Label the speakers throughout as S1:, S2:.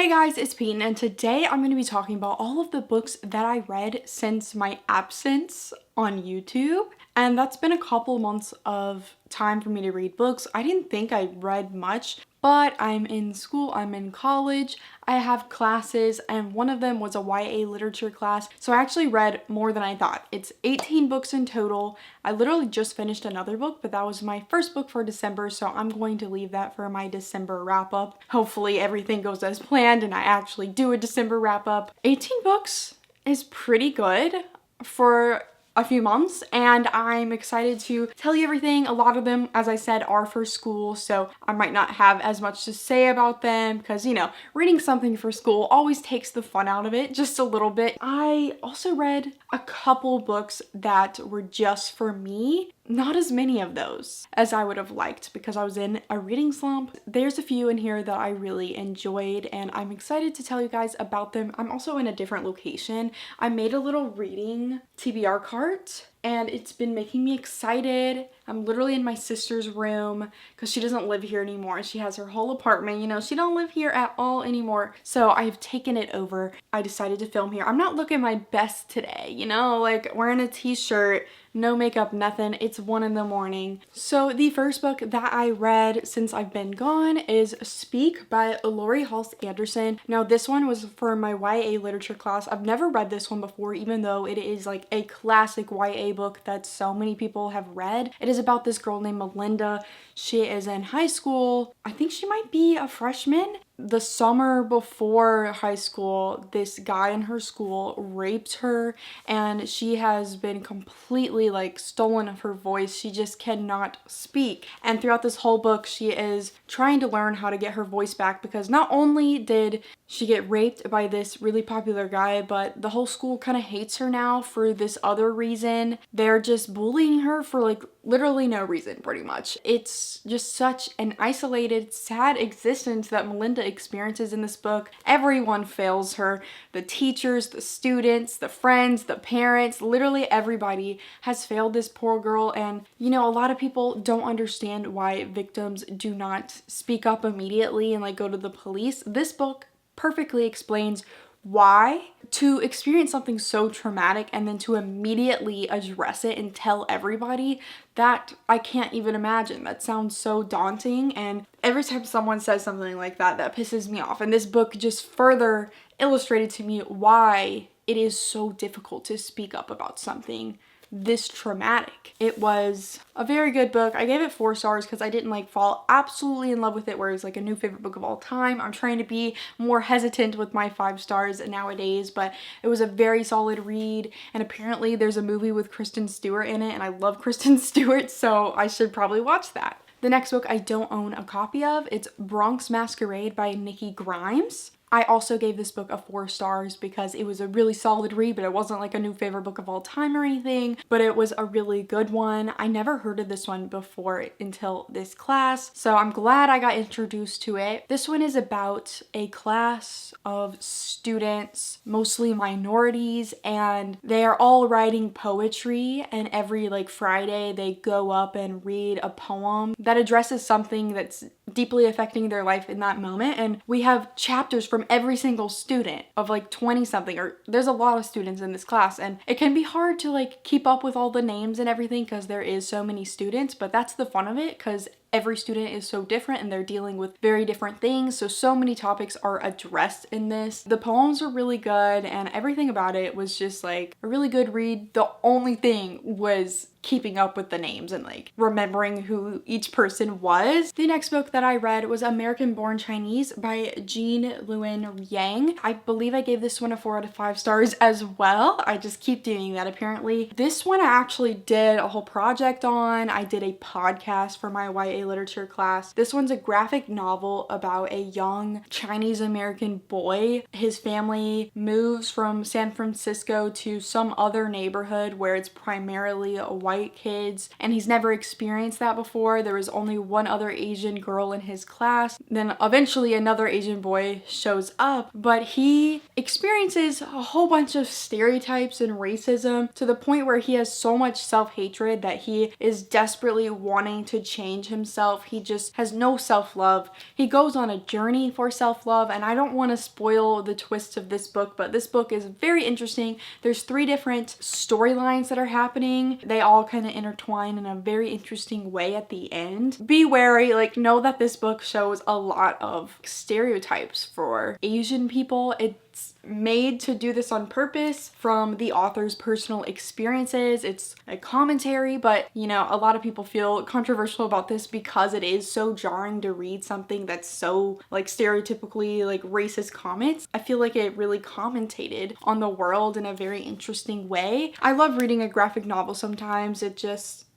S1: Hey guys, it's Peyton, and today I'm going to be talking about all of the books that I read since my absence on YouTube. And that's been a couple months of time for me to read books. I didn't think I read much, but I'm in school, I'm in college, I have classes, and one of them was a YA literature class. So I actually read more than I thought. It's 18 books in total. I literally just finished another book, but that was my first book for December, so I'm going to leave that for my December wrap up. Hopefully everything goes as planned and I actually do a December wrap up. 18 books is pretty good for a few months, and I'm excited to tell you everything. A lot of them, as I said, are for school, so I might not have as much to say about them because, you know, reading something for school always takes the fun out of it just a little bit. I also read a couple books that were just for me. Not as many of those as I would have liked because I was in a reading slump. There's a few in here that I really enjoyed and I'm excited to tell you guys about them. I'm also in a different location. I made a little reading TBR cart and it's been making me excited. I'm literally in my sister's room because she doesn't live here anymore. She has her whole apartment, you know, she don't live here at all anymore. So I've taken it over. I decided to film here. I'm not looking my best today, you know, like wearing a t-shirt, no makeup, nothing. It's 1 in the morning. So the first book that I read since I've been gone is Speak by Lori Halse Anderson. Now this one was for my YA literature class. I've never read this one before, even though it is like a classic YA book that so many people have read. It is about this girl named Melinda. She is in high school. I think she might be a freshman. The summer before high school, this guy in her school raped her and she has been completely like stolen of her voice. She just cannot speak. And throughout this whole book, she is trying to learn how to get her voice back because not only did she get raped by this really popular guy, but the whole school kind of hates her now for this other reason. They're just bullying her for like literally no reason, pretty much. It's just such an isolated, sad existence that Melinda experiences in this book. Everyone fails her. The teachers, the students, the friends, the parents, literally everybody has failed this poor girl. And you know, a lot of people don't understand why victims do not speak up immediately and like go to the police. This book perfectly explains why. To experience something so traumatic and then to immediately address it and tell everybody, that I can't even imagine. That sounds so daunting, and every time someone says something like that, that pisses me off. And this book just further illustrated to me why it is so difficult to speak up about something this traumatic. It was a very good book. I gave it 4 stars because I didn't like fall absolutely in love with it where it's like a new favorite book of all time. I'm trying to be more hesitant with my 5 stars nowadays, but it was a very solid read, and apparently there's a movie with Kristen Stewart in it and I love Kristen Stewart, so I should probably watch that. The next book I don't own a copy of. It's Bronx Masquerade by Nikki Grimes. I also gave this book a 4 stars because it was a really solid read, but it wasn't like a new favorite book of all time or anything, but it was a really good one. I never heard of this one before until this class, so I'm glad I got introduced to it. This one is about a class of students, mostly minorities, and they are all writing poetry, and every like Friday they go up and read a poem that addresses something that's deeply affecting their life in that moment. And we have chapters from every single student of like 20 something, or there's a lot of students in this class, and it can be hard to like keep up with all the names and everything because there is so many students, but that's the fun of it because every student is so different and they're dealing with very different things. So many topics are addressed in this. The poems are really good and everything about it was just like a really good read. The only thing was keeping up with the names and like remembering who each person was. The next book that I read was American Born Chinese by Jean Luen Yang. I believe I gave this one a 4 out of 5 stars as well. I just keep doing that apparently. This one I actually did a whole project on. I did a podcast for my YA literature class. This one's a graphic novel about a young Chinese American boy. His family moves from San Francisco to some other neighborhood where it's primarily white kids, and he's never experienced that before. There was only one other Asian girl in his class. Then eventually another Asian boy shows up, but he experiences a whole bunch of stereotypes and racism to the point where he has so much self-hatred that he is desperately wanting to change himself himself. He just has no self-love. He goes on a journey for self-love, and I don't want to spoil the twists of this book, but this book is very interesting. There's 3 different storylines that are happening. They all kind of intertwine in a very interesting way at the end. Be wary, like, know that this book shows a lot of stereotypes for Asian people. It's made to do this on purpose from the author's personal experiences. It's a commentary, but you know, a lot of people feel controversial about this because it is so jarring to read something that's so like stereotypically like racist comments. I feel like it really commentated on the world in a very interesting way. I love reading a graphic novel sometimes.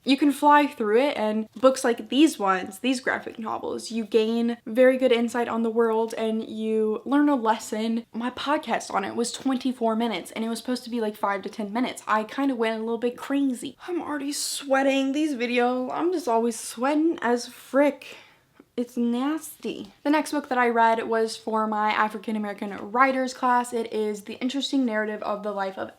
S1: You can fly through it, and books like these ones, these graphic novels, you gain very good insight on the world and you learn a lesson. My podcast on it was 24 minutes and it was supposed to be like 5 to 10 minutes. I kind of went a little bit crazy. I'm already sweating these videos. I'm just always sweating as frick. It's nasty. The next book that I read was for my African American writers class. It is The Interesting Narrative of the Life of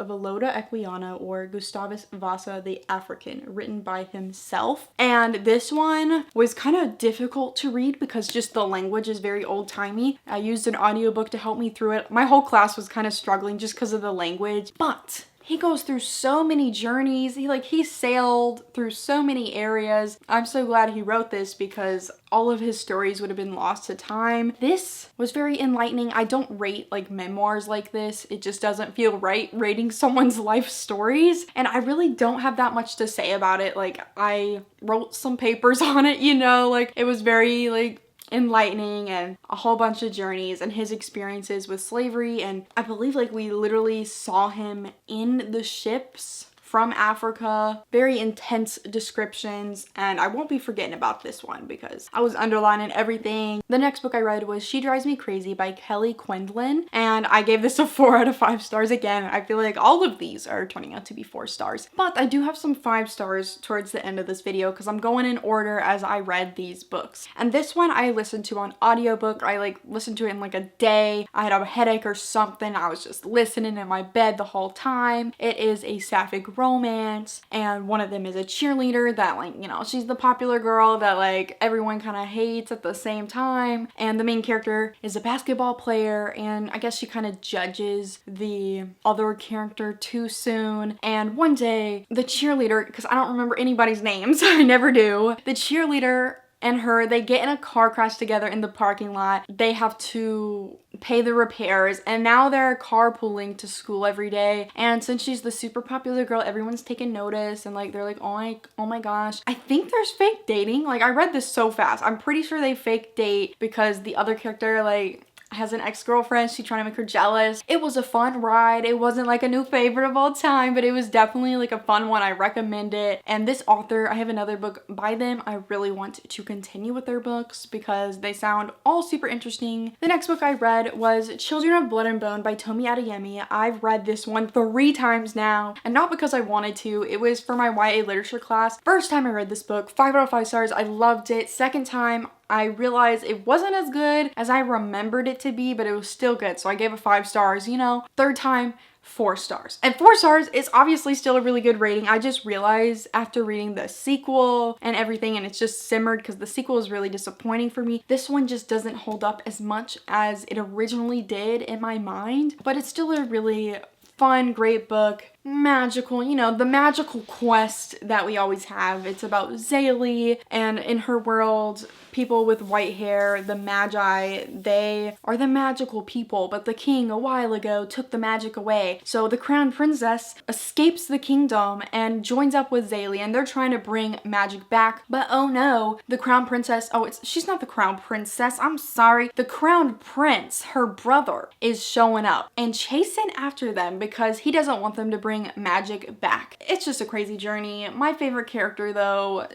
S1: Oloda Equiano, or Gustavus Vasa the African, written by himself. And this one was kind of difficult to read because just the language is very old-timey. I used an audiobook to help me through it. My whole class was kind of struggling just because of the language, but he goes through so many journeys. He sailed through so many areas. I'm so glad he wrote this because all of his stories would have been lost to time. This was very enlightening. I don't rate like memoirs like this. It just doesn't feel right rating someone's life stories. And I really don't have that much to say about it. Like, I wrote some papers on it, you know, like it was very like enlightening and a whole bunch of journeys and his experiences with slavery. And I believe like we literally saw him in the ships from Africa. Very intense descriptions, and I won't be forgetting about this one because I was underlining everything. The next book I read was She Drives Me Crazy by Kelly Quindlen, and I gave this a 4 out of 5 stars. Again, I feel like all of these are turning out to be 4 stars, but I do have some 5 stars towards the end of this video because I'm going in order as I read these books. And this one I listened to on audiobook. I like listened to it in like a day. I had a headache or something. I was just listening in my bed the whole time. It is a sapphic romance, and one of them is a cheerleader that, like, you know, she's the popular girl that like everyone kind of hates at the same time, and the main character is a basketball player, and I guess she kind of judges the other character too soon. And one day the cheerleader, because I don't remember anybody's names, I never do, the cheerleader and her, they get in a car crash together in the parking lot. They have to pay the repairs, and now they're carpooling to school every day. And since she's the super popular girl, everyone's taking notice, and like they're like, oh my gosh. I think there's fake dating. Like, I read this so fast. I'm pretty sure they fake date because the other character like has an ex-girlfriend. She's trying to make her jealous. It was a fun ride. It wasn't like a new favorite of all time, but it was definitely like a fun one. I recommend it. And this author, I have another book by them. I really want to continue with their books because they sound all super interesting. The next book I read was Children of Blood and Bone by Tomi Adeyemi. I've read this one 3 times now, and not because I wanted to. It was for my YA literature class. First time I read this book, 5 out of 5 stars. I loved it. Second time, I realized it wasn't as good as I remembered it to be, but it was still good. So I gave it 5 stars, you know. Third time, 4 stars. And 4 stars is obviously still a really good rating. I just realized after reading the sequel and everything, and it's just simmered because the sequel is really disappointing for me. This one just doesn't hold up as much as it originally did in my mind, but it's still a really fun, great book. Magical, you know, the magical quest that we always have. It's about Zaylee, and in her world, people with white hair, the Magi, they are the magical people, but the king a while ago took the magic away. So the crown princess escapes the kingdom and joins up with Zaylee, and they're trying to bring magic back. But oh no, the crown princess, she's not the crown princess, I'm sorry. The crown prince, her brother, is showing up and chasing after them because he doesn't want them to bring magic back. It's just a crazy journey. My favorite character though,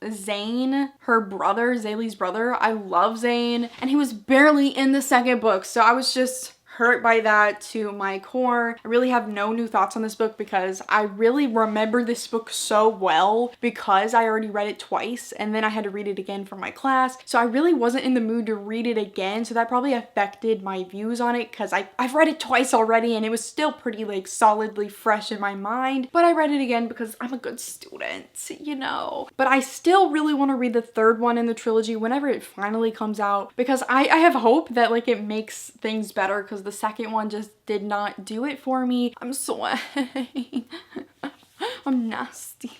S1: Zane, her brother, Zaylee's brother. I love Zane, and he was barely in the second book, so I was just hurt by that to my core. I really have no new thoughts on this book because I really remember this book so well because I already read it twice and then I had to read it again for my class. So I really wasn't in the mood to read it again. So that probably affected my views on it because I've read it twice already and it was still pretty like solidly fresh in my mind. But I read it again because I'm a good student, you know. But I still really want to read the third one in the trilogy whenever it finally comes out because I have hope that like it makes things better because the second one just did not do it for me. I'm sweating. I'm nasty.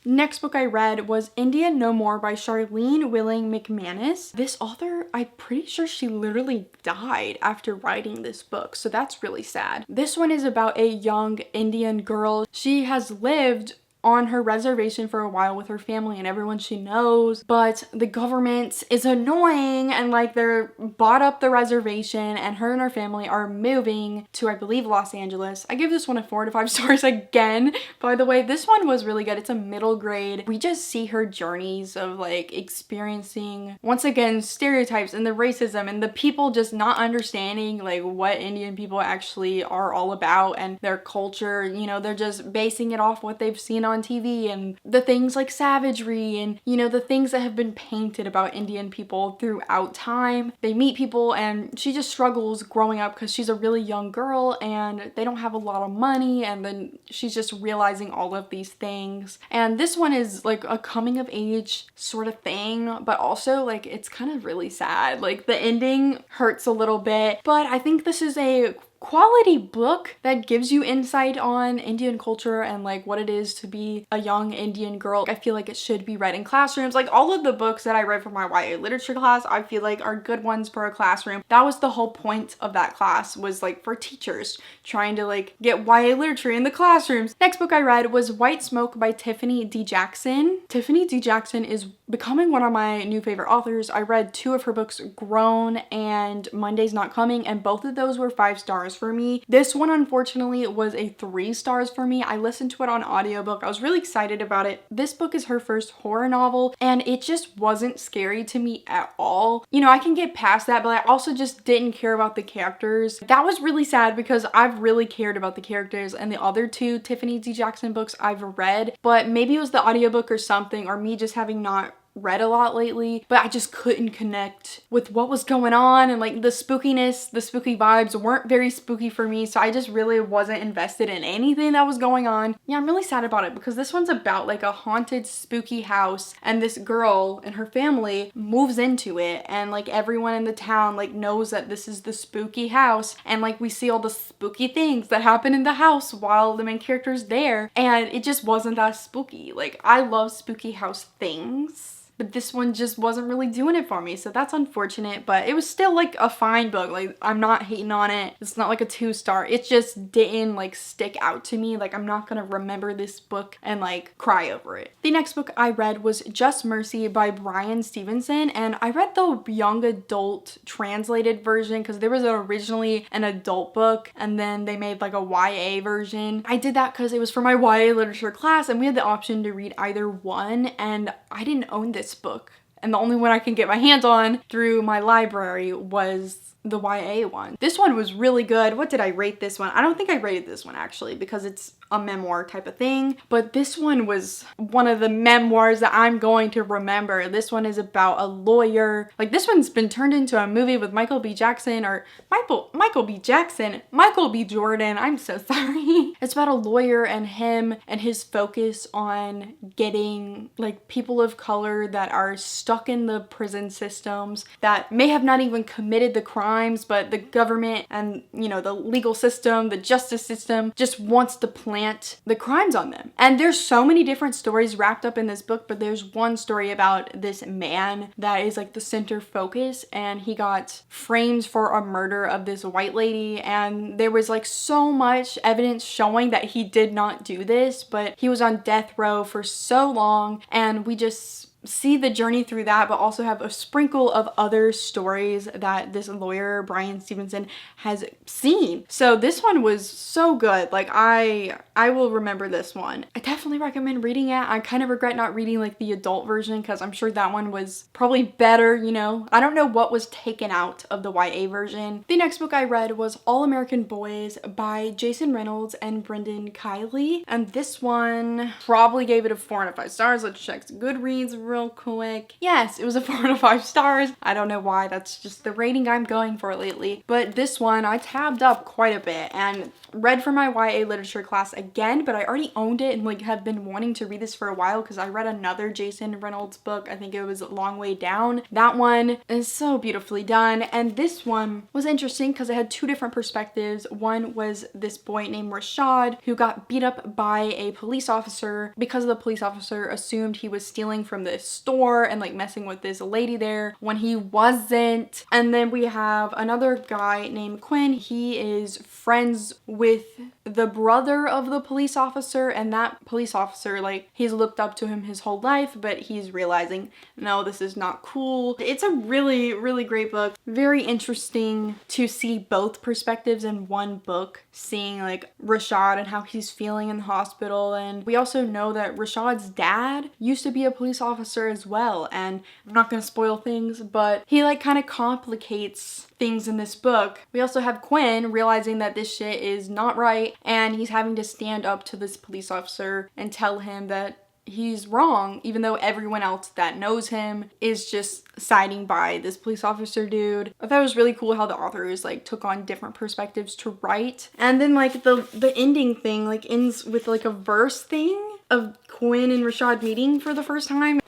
S1: Next book I read was Indian No More by Charlene Willing McManus. This author, I'm pretty sure she literally died after writing this book, so that's really sad. This one is about a young Indian girl. She has lived on her reservation for a while with her family and everyone she knows, but the government is annoying and like they're bought up the reservation and her and her family are moving to, I believe, Los Angeles. I give this one a 4 to 5 stars again. By the way, this one was really good. It's a middle grade. We just see her journeys of like experiencing, once again, stereotypes and the racism and the people just not understanding like what Indian people actually are all about and their culture. You know, they're just basing it off what they've seen on TV and the things like savagery and, you know, the things that have been painted about Indian people throughout time. They meet people and she just struggles growing up because she's a really young girl and they don't have a lot of money, and then she's just realizing all of these things. And this one is like a coming of age sort of thing, but also like it's kind of really sad. Like the ending hurts a little bit, but I think this is a quality book that gives you insight on Indian culture and like what it is to be a young Indian girl. I feel like it should be read in classrooms. Like all of the books that I read for my YA literature class, I feel like are good ones for a classroom. That was the whole point of that class, was like for teachers trying to like get YA literature in the classrooms. Next book I read was White Smoke by Tiffany D. Jackson. Tiffany D. Jackson is becoming one of my new favorite authors. I read 2 of her books, Grown and Monday's Not Coming, and both of those were 5 stars for me. This one unfortunately was a 3 stars for me. I listened to it on audiobook. I was really excited about it. This book is her first horror novel and it just wasn't scary to me at all. You know, I can get past that, but I also just didn't care about the characters. That was really sad because I've really cared about the characters and the other 2 Tiffany D. Jackson books I've read, but maybe it was the audiobook or something, or me just having not read a lot lately, but I just couldn't connect with what was going on, and like the spookiness, the spooky vibes weren't very spooky for me, so I just really wasn't invested in anything that was going on. Yeah, I'm really sad about it because this one's about like a haunted spooky house, and this girl and her family moves into it, and like everyone in the town like knows that this is the spooky house, and like we see all the spooky things that happen in the house while the main character's there, and it just wasn't that spooky. Like I love spooky house things, but this one just wasn't really doing it for me, so that's unfortunate. But it was still like a fine book. Like I'm not hating on it. It's not like a 2 star. It just didn't like stick out to me. Like I'm not gonna remember this book and like cry over it. The next book I read was Just Mercy by Brian Stevenson, and I read the young adult translated version because there was originally an adult book and then they made like a YA version. I did that because it was for my YA literature class and we had the option to read either one, and I didn't own this book, and the only one I can get my hands on through my library was the YA one. This one was really good. What did I rate this one? I don't think I rated this one actually because it's a memoir type of thing, but this one was one of the memoirs that I'm going to remember. This one is about a lawyer. Like this one's been turned into a movie with Michael B. Jackson, or Michael B. Jackson, Michael B. Jordan. I'm so sorry. It's about a lawyer and him and his focus on getting like people of color that are stuck in the prison systems that may have not even committed the crimes, but the government and, you know, the legal system, the justice system just wants to plant the crimes on them. And there's so many different stories wrapped up in this book, but there's one story about this man that is like the center focus, and he got framed for a murder of this white lady, and there was like so much evidence showing that he did not do this, but he was on death row for so long, and we just see the journey through that, but also have a sprinkle of other stories that this lawyer, Brian Stevenson, has seen. So this one was so good. Like I will remember this one. I definitely recommend reading it. I kind of regret not reading like the adult version because I'm sure that one was probably better, you know. I don't know what was taken out of the YA version. The next book I read was All American Boys by Jason Reynolds and Brendan Kiley. And this one probably gave it a 4 out of 5 stars. Let's check Goodreads real quick. Yes, it was a 4 out of 5 stars. I don't know why, that's just the rating I'm going for lately. But this one I tabbed up quite a bit and read for my YA literature class again, but I already owned it and like have been wanting to read this for a while because I read another Jason Reynolds book. I think it was Long Way Down. That one is so beautifully done, and this one was interesting because it had 2 different perspectives. One was this boy named Rashad who got beat up by a police officer because the police officer assumed he was stealing from this store and like messing with this lady there when he wasn't. And then we have another guy named Quinn. He is friends with the brother of the police officer, and that police officer, like, he's looked up to him his whole life, but he's realizing, no, this is not cool. It's a really, really great book. Very interesting to see both perspectives in one book, seeing like Rashad and how he's feeling in the hospital. And we also know that Rashad's dad used to be a police officer as well, and I'm not gonna spoil things, but he like kind of complicates things in this book. We also have Quinn realizing that this shit is not right, and he's having to stand up to this police officer and tell him that he's wrong, even though everyone else that knows him is just siding by this police officer dude. I thought it was really cool how the authors like took on different perspectives to write. And then like the ending thing like ends with like a verse thing of Quinn and Rashad meeting for the first time.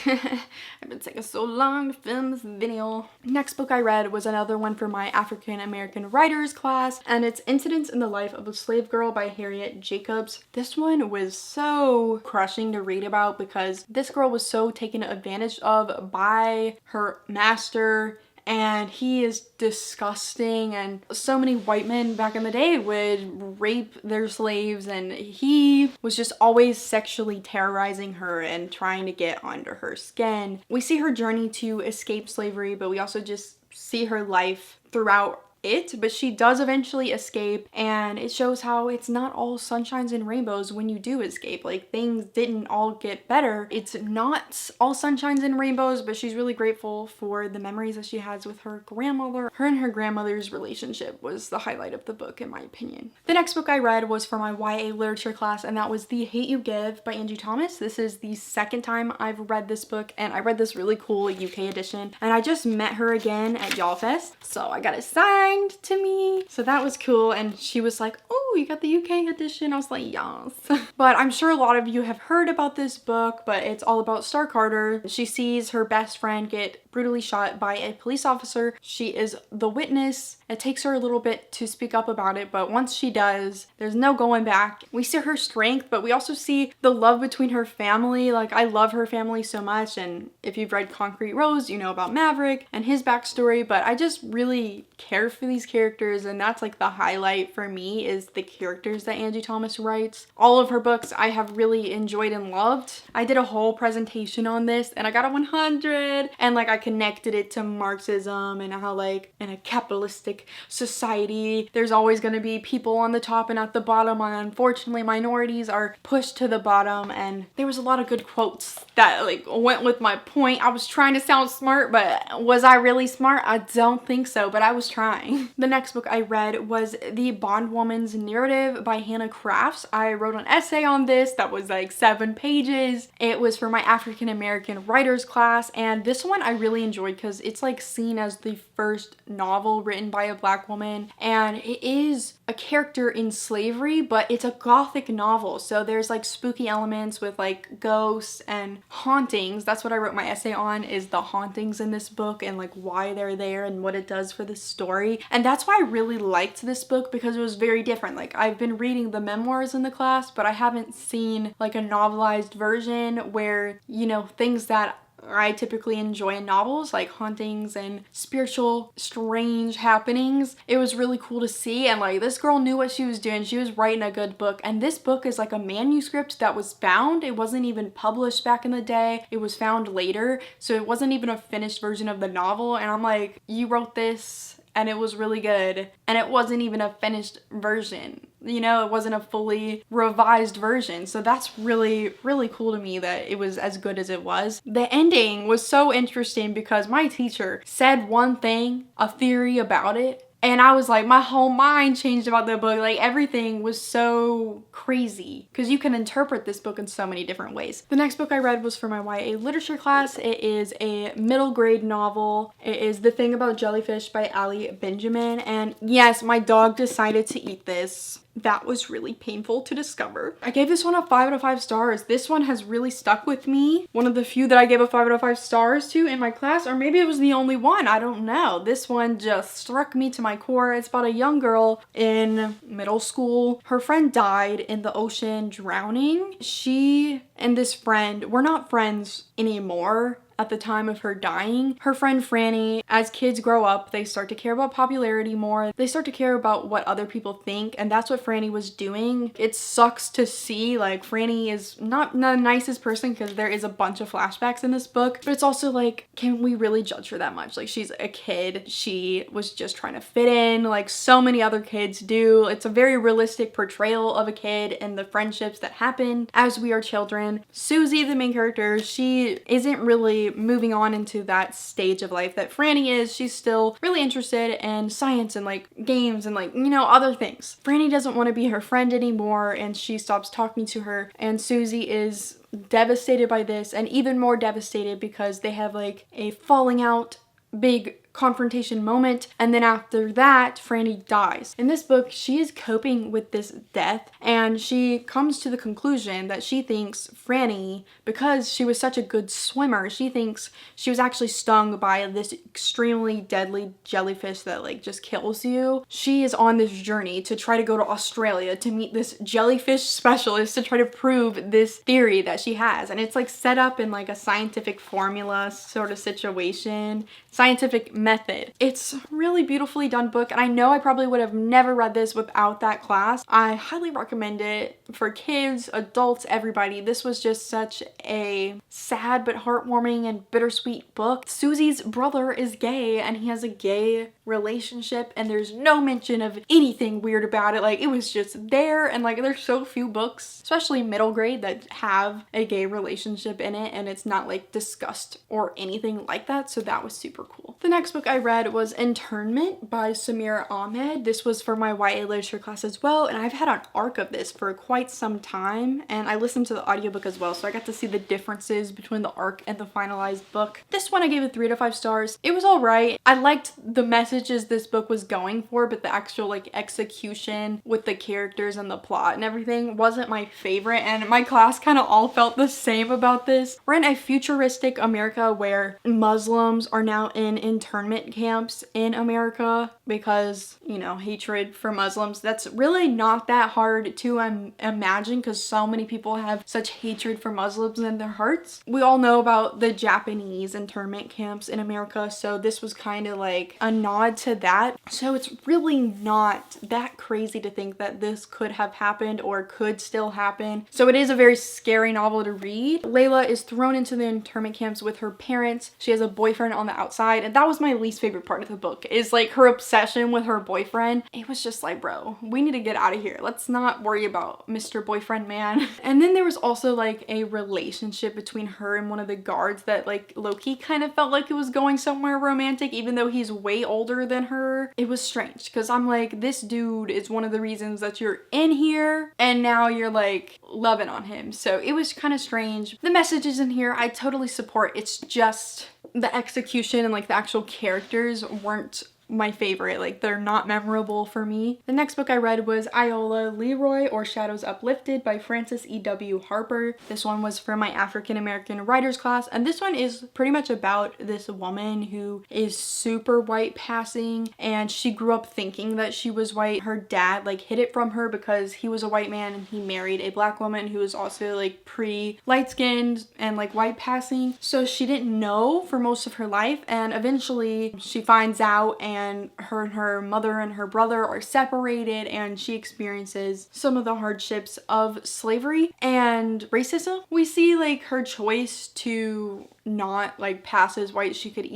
S1: I've been taking so long to film this video. Next book I read was another one for my African American writers class, and it's Incidents in the Life of a Slave Girl by Harriet Jacobs. This one was so crushing to read about because this girl was so taken advantage of by her master, and he is disgusting, and so many white men back in the day would rape their slaves, and he was just always sexually terrorizing her and trying to get under her skin. We see her journey to escape slavery, but we also just see her life throughout it, but she does eventually escape, and it shows how it's not all sunshines and rainbows when you do escape. Like, things didn't all get better. It's not all sunshines and rainbows, but she's really grateful for the memories that she has with her grandmother. Her and her grandmother's relationship was the highlight of the book, in my opinion. The next book I read was for my YA literature class, and that was The Hate You Give by Angie Thomas. This is the second time I've read this book, and I read this really cool UK edition, and I just met her again at Y'all Fest, so I got it signed to me, so that was cool. And she was like, oh, you got the UK edition? I was like, yes. But I'm sure a lot of you have heard about this book, but it's all about Star Carter. She sees her best friend get brutally shot by a police officer. She is the witness. It takes her a little bit to speak up about it, but once she does, there's no going back. We see her strength, but we also see the love between her family. Like, I love her family so much, and if you've read Concrete Rose, you know about Maverick and his backstory, but I just really care for these characters, and that's like the highlight for me, is the characters that Angie Thomas writes. All of her books I have really enjoyed and loved. I did a whole presentation on this, and I got a 100, and like I connected it to Marxism and how like in a capitalistic society there's always going to be people on the top and at the bottom, and unfortunately minorities are pushed to the bottom. And there was a lot of good quotes that like went with my point. I was trying to sound smart, but was I really smart? I don't think so, but I was trying. The next book I read was The Bondwoman's Narrative by Hannah Crafts. I wrote an essay on this that was like 7 pages. It was for my African American writers class, and this one I really enjoyed because it's like seen as the first novel written by a Black woman, and it is a character in slavery, but it's a gothic novel, so there's like spooky elements with like ghosts and hauntings. That's what I wrote my essay on, is the hauntings in this book and like why they're there and what it does for the story. And that's why I really liked this book, because it was very different. Like, I've been reading the memoirs in the class, but I haven't seen like a novelized version where, you know, things that I typically enjoy in novels, like hauntings and spiritual, strange happenings. It was really cool to see, and like this girl knew what she was doing. She was writing a good book, and this book is like a manuscript that was found. It wasn't even published back in the day. It was found later, so it wasn't even a finished version of the novel, and I'm like, you wrote this and it was really good, and it wasn't even a finished version. You know, it wasn't a fully revised version. So that's really, really cool to me that it was as good as it was. The ending was so interesting because my teacher said one thing, a theory about it, and I was like, my whole mind changed about the book. Like everything was so crazy because you can interpret this book in so many different ways. The next book I read was for my YA literature class. It is a middle grade novel. It is The Thing About Jellyfish by Ali Benjamin. And yes, my dog decided to eat this. That was really painful to discover. I gave this one a 5 out of 5 stars. This one has really stuck with me. One of the few that I gave a 5 out of 5 stars to in my class, or maybe it was the only one, I don't know. This one just struck me to my core. It's about a young girl in middle school. Her friend died in the ocean drowning. She and this friend were not friends anymore at the time of her dying. Her friend Franny, as kids grow up, they start to care about popularity more. They start to care about what other people think, and that's what Franny was doing. It sucks to see, like, Franny is not the nicest person because there is a bunch of flashbacks in this book, but it's also like, can we really judge her that much? Like, she's a kid. She was just trying to fit in like so many other kids do. It's a very realistic portrayal of a kid and the friendships that happen as we are children. Susie, the main character, she isn't really moving on into that stage of life that Franny is. She's still really interested in science and like games and like, you know, other things. Franny doesn't want to be her friend anymore, and she stops talking to her, and Susie is devastated by this, and even more devastated because they have like a falling out, big confrontation moment, and then after that Franny dies. In this book, she is coping with this death, and she comes to the conclusion that she thinks Franny, because she was such a good swimmer, she thinks she was actually stung by this extremely deadly jellyfish that like just kills you. She is on this journey to try to go to Australia to meet this jellyfish specialist to try to prove this theory that she has, and it's like set up in like a scientific formula sort of situation, scientific method. It's a really beautifully done book, and I know I probably would have never read this without that class. I highly recommend it for kids, adults, everybody. This was just such a sad but heartwarming and bittersweet book. Susie's brother is gay, and he has a gay relationship, and there's no mention of anything weird about it. Like, it was just there, and like there's so few books, especially middle grade, that have a gay relationship in it, and it's not like discussed or anything like that, so that was super cool. The next book I read was Internment by Samir Ahmed. This was for my YA literature class as well, and I've had an arc of this for quite some time, and I listened to the audiobook as well, so I got to see the differences between the arc and the finalized book. This one I gave it 3 out of 5 stars. It was alright. I liked the messages this book was going for, but the actual like execution with the characters and the plot and everything wasn't my favorite, and my class kind of all felt the same about this. We're in a futuristic America where Muslims are now in internment camps in America because, you know, hatred for Muslims. That's really not that hard to imagine because so many people have such hatred for Muslims in their hearts. We all know about the Japanese internment camps in America, so this was kind of like a nod to that. So it's really not that crazy to think that this could have happened or could still happen. So it is a very scary novel to read. Layla is thrown into the internment camps with her parents. She has a boyfriend on the outside, and that was my least favorite part of the book, is like her obsession with her boyfriend. It was just like, bro, we need to get out of here. Let's not worry about Mr. Boyfriend Man. And then there was also like a relationship between her and one of the guards that like low-key kind of felt like it was going somewhere romantic, even though he's way older than her. It was strange because I'm like, this dude is one of the reasons that you're in here, and now you're like loving on him. So it was kind of strange. The messages in here I totally support. It's just the execution and like the actual characters weren't my favorite. Like, they're not memorable for me. The next book I read was Iola Leroy, or Shadows Uplifted by Frances E.W. Harper. This one was for my African American writers class, and this one is pretty much about this woman who is super white passing, and she grew up thinking that she was white. Her dad like hid it from her because he was a white man and he married a black woman who was also like pretty light-skinned and like white passing. So she didn't know for most of her life, and eventually she finds out, and her mother and her brother are separated, and she experiences some of the hardships of slavery and racism. We see like her choice to not like pass as white. She could,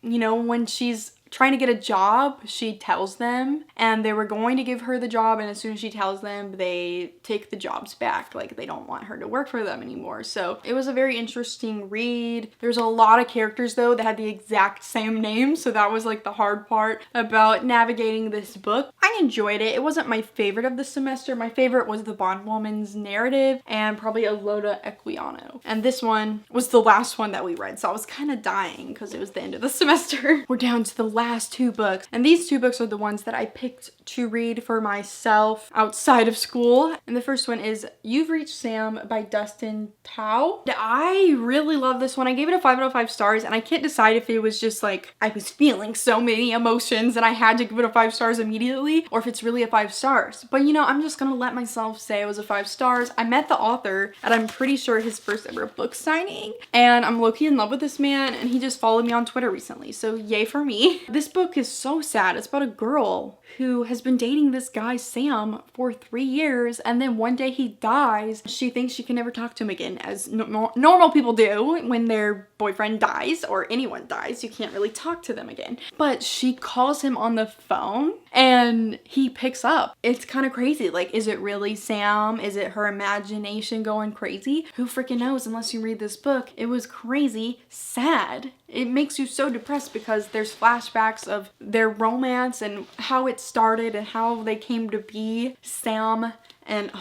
S1: you know, when she's trying to get a job, she tells them, and they were going to give her the job, and as soon as she tells them, they take the jobs back. Like, they don't want her to work for them anymore. So it was a very interesting read. There's a lot of characters though that had the exact same name, so that was like the hard part about navigating this book. I enjoyed it. It wasn't my favorite of the semester. My favorite was the bondwoman's narrative and probably Eloda Equiano. And this one was the last one that we read, so I was kind of dying because it was the end of the semester. We're down to the last two books, and these two books are the ones that I picked to read for myself outside of school. And the first one is You've Reached Sam by Dustin Tao. I really love this one. I gave it a 5 out of 5 stars, and I can't decide if it was just like I was feeling so many emotions and I had to give it a 5 stars immediately, or if it's really a 5 stars. But you know, I'm just gonna let myself say it was a 5 stars. I met the author at, I'm pretty sure, his first ever book signing, and I'm low-key in love with this man, and he just followed me on Twitter recently, so yay for me. This book is so sad. It's about a girl who has been dating this guy Sam for 3 years, and then one day he dies. She thinks she can never talk to him again, as normal people do when their boyfriend dies or anyone dies. You can't really talk to them again. But she calls him on the phone and he picks up. It's kind of crazy. Like, is it really Sam? Is it her imagination going crazy? Who freaking knows unless you read this book. It was crazy sad. It makes you so depressed because there's flashbacks of their romance and how it started and how they came to be. Sam and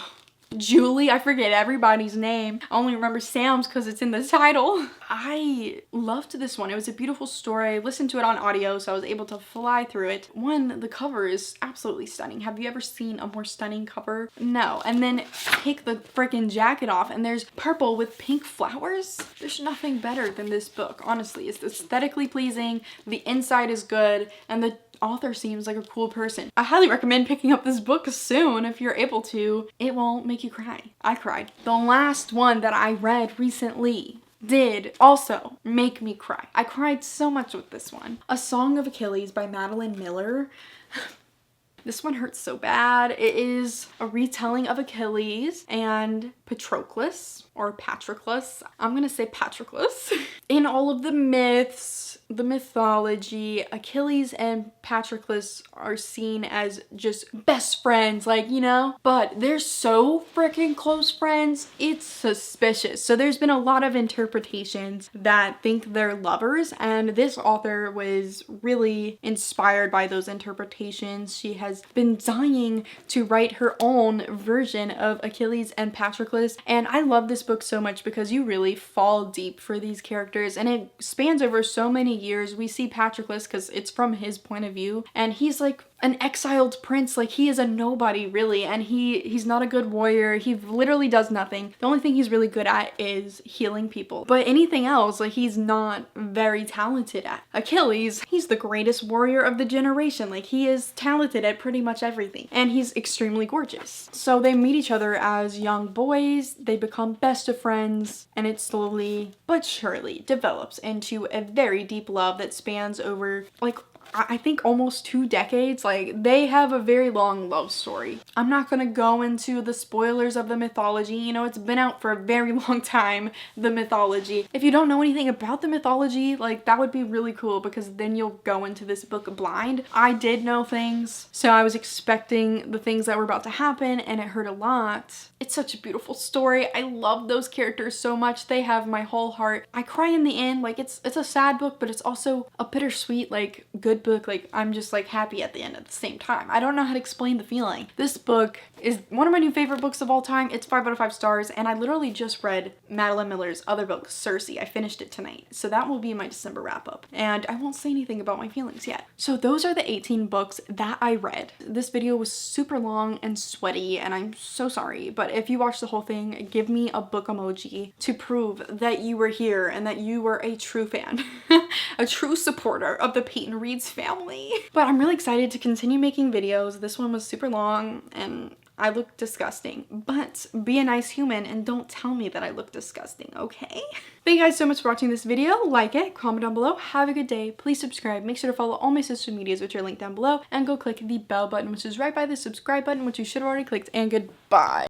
S1: Julie, I forget everybody's name. I only remember Sam's because it's in the title. I loved this one. It was a beautiful story. I listened to it on audio, so I was able to fly through it. One, the cover is absolutely stunning. Have you ever seen a more stunning cover? No. And then take the freaking jacket off and there's purple with pink flowers. There's nothing better than this book, honestly. It's aesthetically pleasing, the inside is good, and the author seems like a cool person. I highly recommend picking up this book soon if you're able to. It won't make you cry. I cried. The last one that I read recently did also make me cry. I cried so much with this one. A Song of Achilles by Madeline Miller. This one hurts so bad. It is a retelling of Achilles and Patroclus, or Patroclus. I'm gonna say Patroclus. In all of the myths, the mythology, Achilles and Patroclus are seen as just best friends, like, you know? But they're so freaking close friends, it's suspicious. So there's been a lot of interpretations that think they're lovers, and this author was really inspired by those interpretations. She has been dying to write her own version of Achilles and Patroclus, and I love this book so much because you really fall deep for these characters, and it spans over so many years. We see Patroclus because it's from his point of view, and he's like an exiled prince. Like, he is a nobody really, and he's not a good warrior. He literally does nothing. The only thing he's really good at is healing people, but anything else, like, he's not very talented at. Achilles, he's the greatest warrior of the generation. Like, he is talented at pretty much everything, and he's extremely gorgeous. So they meet each other as young boys, they become best of friends, and it slowly but surely develops into a very deep love that spans over, like, I think almost 2 decades. Like, they have a very long love story. I'm not gonna go into the spoilers of the mythology. You know, it's been out for a very long time, the mythology. If you don't know anything about the mythology, like, that would be really cool because then you'll go into this book blind. I did know things, so I was expecting the things that were about to happen, and it hurt a lot. It's such a beautiful story. I love those characters so much. They have my whole heart. I cry in the end. Like, it's a sad book, but it's also a bittersweet, like, good good book, like I'm just like happy at the end at the same time. I don't know how to explain the feeling. This book is one of my new favorite books of all time. It's 5 out of 5 stars, and I literally just read Madeline Miller's other book, Circe. I finished it tonight, so that will be my December wrap up, and I won't say anything about my feelings yet. So those are the 18 books that I read. This video was super long and sweaty, and I'm so sorry, but if you watched the whole thing, give me a book emoji to prove that you were here and that you were a true fan, a true supporter of the Peyton Reads family. But I'm really excited to continue making videos. This one was super long and I look disgusting, but be a nice human and don't tell me that I look disgusting, okay? Thank you guys so much for watching this video. Like it, comment down below, have a good day, please subscribe, make sure to follow all my social medias which are linked down below, and go click the bell button which is right by the subscribe button which you should have already clicked, and goodbye.